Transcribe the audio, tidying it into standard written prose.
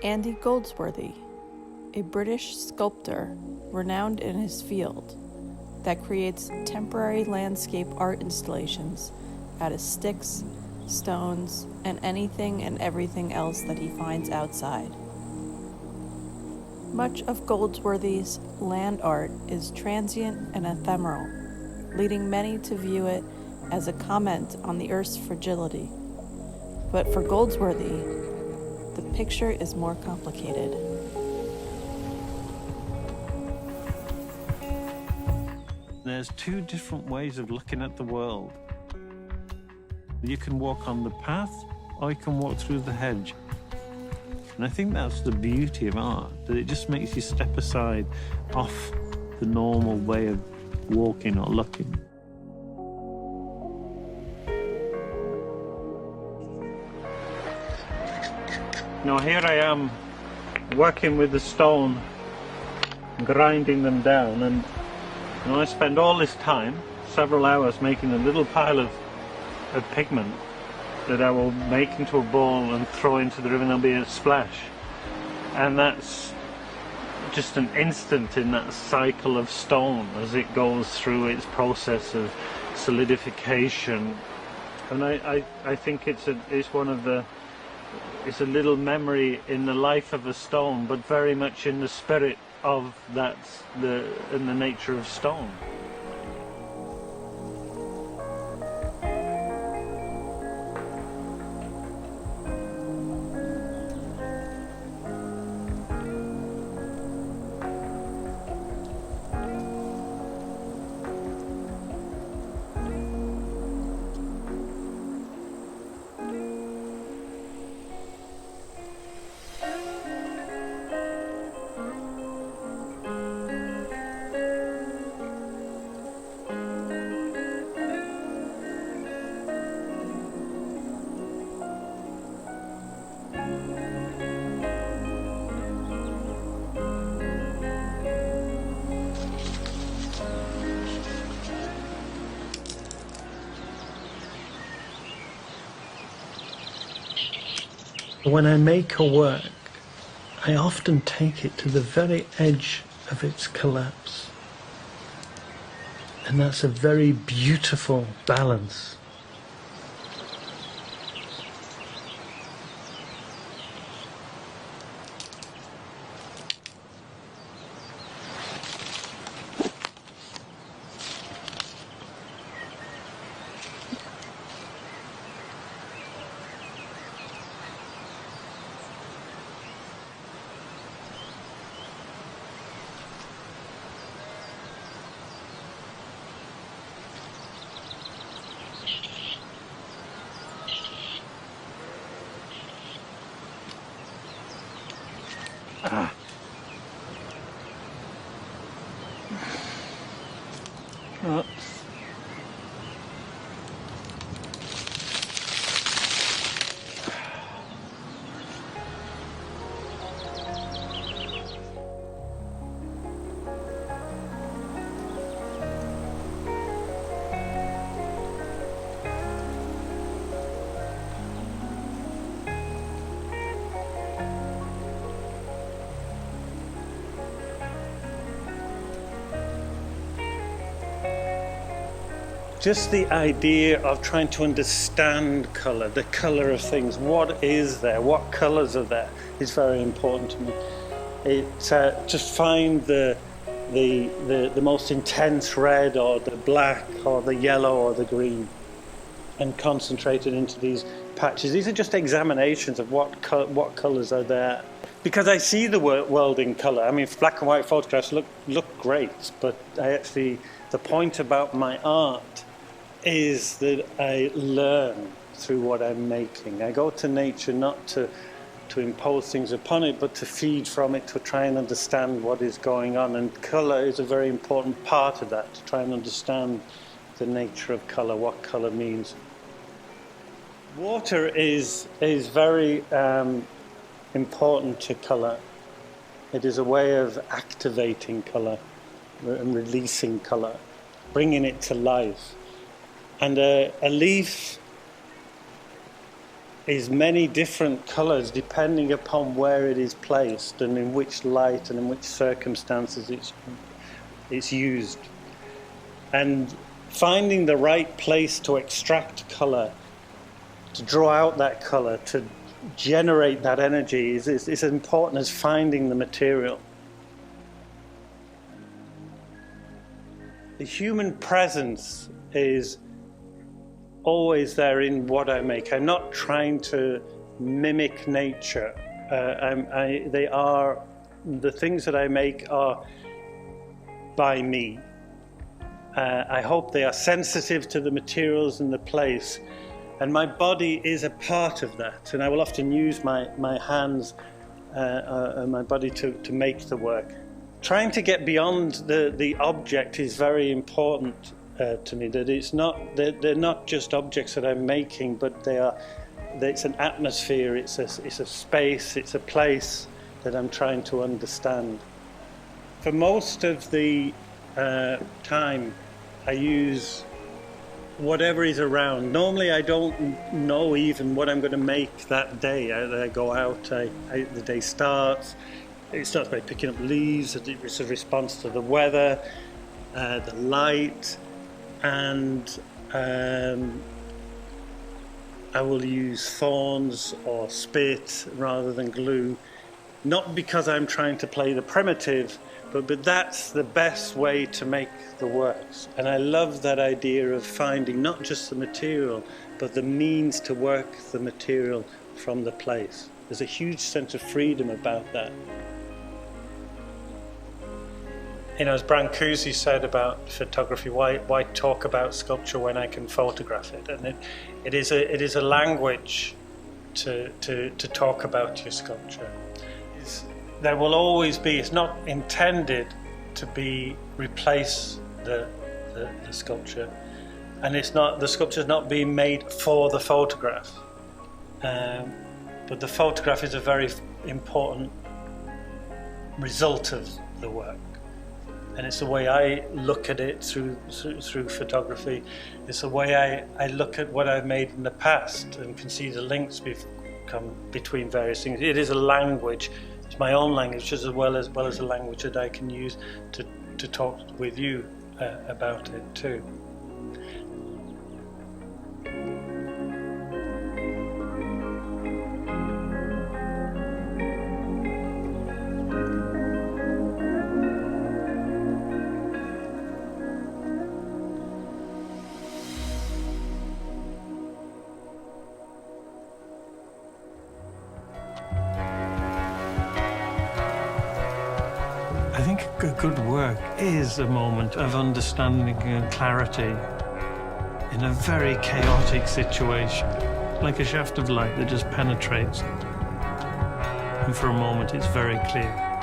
Andy Goldsworthy, a British sculptor renowned in his field that creates temporary landscape art installations out of sticks, stones, and anything and everything else that he finds outside. Much of Goldsworthy's land art is transient and ephemeral, leading many to view it as a comment on the Earth's fragility. But for Goldsworthy, the picture is more complicated. There's two different ways of looking at the world. You can walk on the path, or you can walk through the hedge. And I think that's the beauty of art, that it just makes you step aside off the normal way of walking or looking. Now here I am working with the stone, grinding them down, and I spend all this time, several hours, making a little pile of pigment that I will make into a ball and throw into the river, and there'll be a splash. And that's just an instant in that cycle of stone as it goes through its process of solidification. And I think it's a little memory in the life of a stone, but very much in the spirit of in the nature of stone. When I make a work, I often take it to the very edge of its collapse. And that's a very beautiful balance. Oops. Just the idea of trying to understand colour, the colour of things, what is there, what colours are there, is very important to me. To find the most intense red, or the black, or the yellow, or the green, and concentrate it into these patches. These are just examinations of what colours are there. Because I see the world in colour. I mean, black and white photographs look great, but the point about my art is that I learn through what I'm making. I go to nature not to impose things upon it, but to feed from it, to try and understand what is going on. And colour is a very important part of that, to try and understand the nature of colour, what colour means. Water is very important to colour. It is a way of activating colour and releasing colour, bringing it to life. And a leaf is many different colours depending upon where it is placed and in which light and in which circumstances it's used. And finding the right place to extract colour, to draw out that colour, to generate that energy is as important as finding the material. The human presence is always there in what I make. I'm not trying to mimic nature. The things that I make are by me. I hope they are sensitive to the materials and the place, and my body is a part of that, and I will often use my hands and my body to make the work. Trying to get beyond the object is very important to me, that they're not just objects that I'm making, but it's an atmosphere, it's a space, it's a place that I'm trying to understand. For most of the time, I use whatever is around. Normally I don't know even what I'm going to make that day. I go out, the day starts. It starts by picking up leaves. It's a response to the weather, the light, and I will use thorns or spit rather than glue. Not because I'm trying to play the primitive, but that's the best way to make the works. And I love that idea of finding not just the material, but the means to work the material from the place. There's a huge sense of freedom about that. You know, as Brancusi said about photography, why talk about sculpture when I can photograph it? And it is a language to talk about your sculpture. There will always be, it's not intended to replace the sculpture, and the sculpture's not being made for the photograph, but the photograph is a very important result of the work, and it's the way I look at it through photography. It's the way I look at what I've made in the past and can see the links between various things. It is a language. It's my own language as well as a language that I can use to talk with you about it too. I think a good work is a moment of understanding and clarity in a very chaotic situation, like a shaft of light that just penetrates, and for a moment it's very clear.